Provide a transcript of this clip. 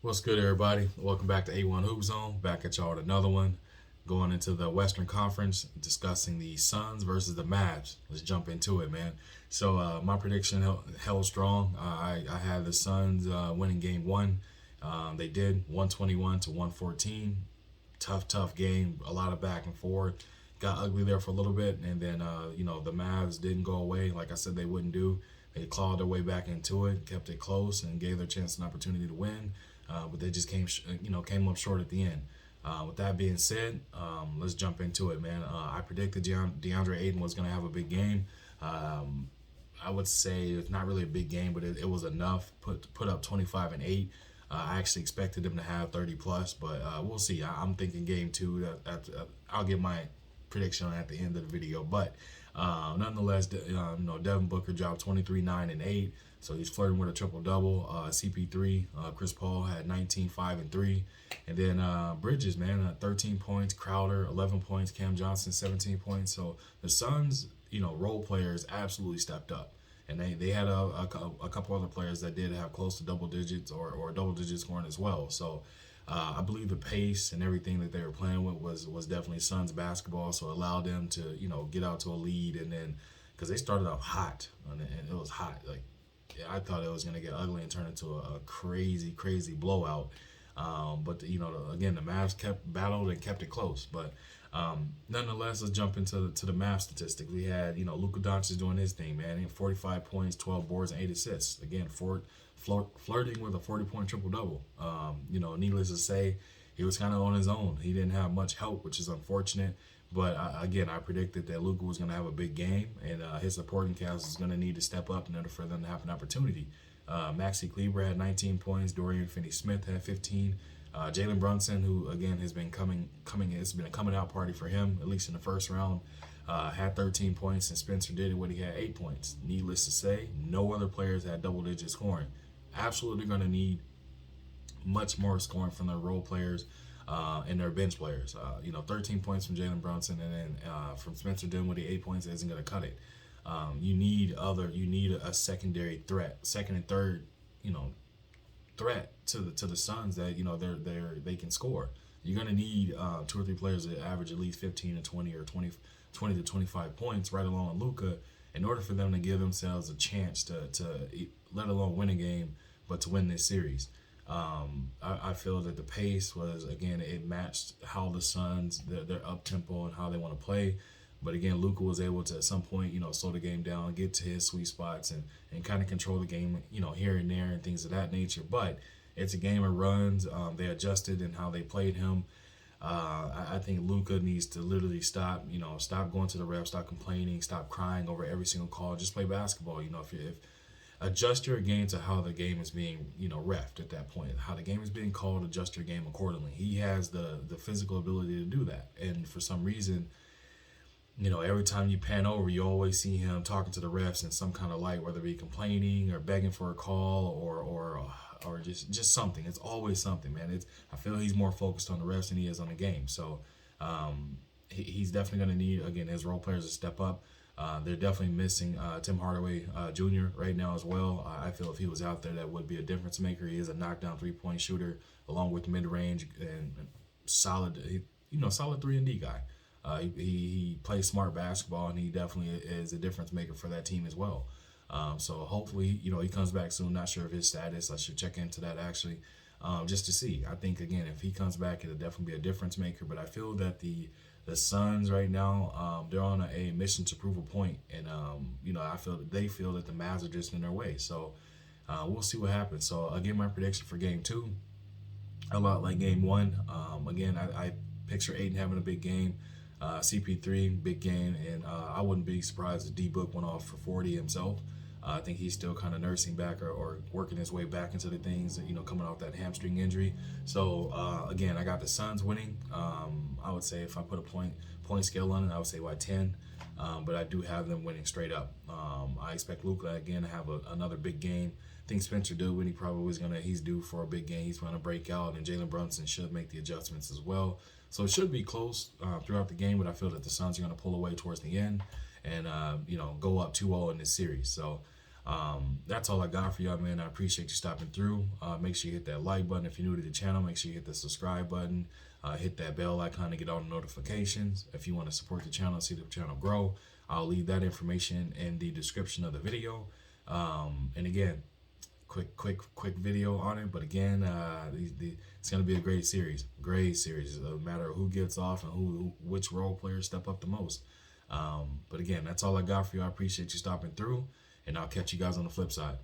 What's good, everybody? Welcome back to A1 Hoop Zone. Back at y'all with another one. Going into the Western Conference, discussing the Suns versus the Mavs. Let's jump into it, man. So my prediction held strong. I had the Suns winning Game One. They did 121 to 114. Tough game. A lot of back and forth. Got ugly there for a little bit, and then the Mavs didn't go away like I said they wouldn't do. They clawed their way back into it, kept it close, and gave their chance an opportunity to win. But they just came up short at the end. With that being said, let's jump into it, man. I predicted DeAndre Ayton was going to have a big game. I would say it's not really a big game, but it was enough. Put up 25 and 8. I actually expected him to have 30 plus, but we'll see. I'm thinking game two. I'll get my prediction at the end of the video, but nonetheless, Devin Booker dropped 23, 9, and 8. So he's flirting with a triple double. CP3, Chris Paul had 19, 5, and 3. And then Bridges, man, 13 points. Crowder, 11 points. Cam Johnson, 17 points. So the Suns, role players absolutely stepped up. And they had a couple other players that did have close to double digits or double digit scoring as well. So I believe the pace and everything that they were playing with was definitely Suns basketball. So it allowed them to, get out to a lead. And then because they started off hot and it was hot. Like, I thought it was going to get ugly and turn into a crazy blowout. But again, the Mavs battled and kept it close. But nonetheless, let's jump into the Mavs statistics. We had Luka Doncic doing his thing, man. He had 45 points, 12 boards, and 8 assists. Again, flirting with a 40-point triple double. Needless to say, he was kind of on his own. He didn't have much help, which is unfortunate. But I predicted that Luka was going to have a big game, and his supporting cast is going to need to step up in order for them to have an opportunity. Maxi Kleber had 19 points. Dorian Finney-Smith had 15. Jalen Brunson, who again has been it's been a coming out party for him, at least in the first round, had 13 points, and Spencer Dinwiddie he had 8 points. Needless to say, no other players had double-digit scoring. Absolutely going to need much more scoring from their role players. And their bench players. 13 points from Jalen Brunson, and then from Spencer Dinwiddie, 8 points isn't going to cut it. You need a secondary threat, second and third, threat to the Suns that they can score. You're going to need 2 or 3 players that average at least 15 to 20 or 20 to 25 points, right along with Luka, in order for them to give themselves a chance to let alone win a game, but to win this series. I feel that the pace was, again, it matched how the Suns, their up tempo and how they want to play. But again, Luka was able to at some point, slow the game down, get to his sweet spots and kind of control the game, here and there and things of that nature. But it's a game of runs. They adjusted in how they played him. I think Luka needs to literally stop going to the ref, stop complaining, stop crying over every single call. Just play basketball. If adjust your game to how the game is being, refed at that point. How the game is being called, adjust your game accordingly. He has the physical ability to do that. And for some reason, every time you pan over, you always see him talking to the refs in some kind of light, whether it be complaining or begging for a call or just something. It's always something, man. I feel he's more focused on the refs than he is on the game. So he's definitely going to need, again, his role players to step up. They're definitely missing Tim Hardaway Jr. right now as well. I feel if he was out there, that would be a difference maker. He is a knockdown 3-point shooter, along with mid-range and solid 3-and-D guy. He plays smart basketball, and he definitely is a difference maker for that team as well. So hopefully, he comes back soon. Not sure of his status. I should check into that actually, just to see. I think, again, if he comes back, it'll definitely be a difference maker. But I feel that the Suns right now, they're on a mission to prove a point, and I feel that they feel that the Mavs are just in their way. So we'll see what happens. So again, my prediction for Game 2, a lot like Game 1. Again, I picture Ayton having a big game, CP3 big game, and I wouldn't be surprised if D-Book went off for 40 himself. I think he's still kind of nursing back or working his way back into the things, coming off that hamstring injury. So, again, I got the Suns winning. I would say if I put a point scale on it, I would say by 10. But I do have them winning straight up. I expect Luka, again, to have another big game. I think Spencer Dinwiddie probably he's due for a big game. He's going to break out, and Jalen Brunson should make the adjustments as well. So it should be close throughout the game, but I feel that the Suns are going to pull away towards the end and, go up 2-0 in this series. So, That's all I got for y'all, man. I appreciate you stopping through. Make sure you hit that like button if you're new to the channel. Make sure you hit the subscribe button. Hit that bell icon to get all the notifications. If you want to support the channel, see the channel grow, I'll leave that information in the description of the video. And again, quick video on it. But again, it's gonna be a great series. Great series. No matter who gets off and which role players step up the most. But again, that's all I got for you. I appreciate you stopping through, and I'll catch you guys on the flip side.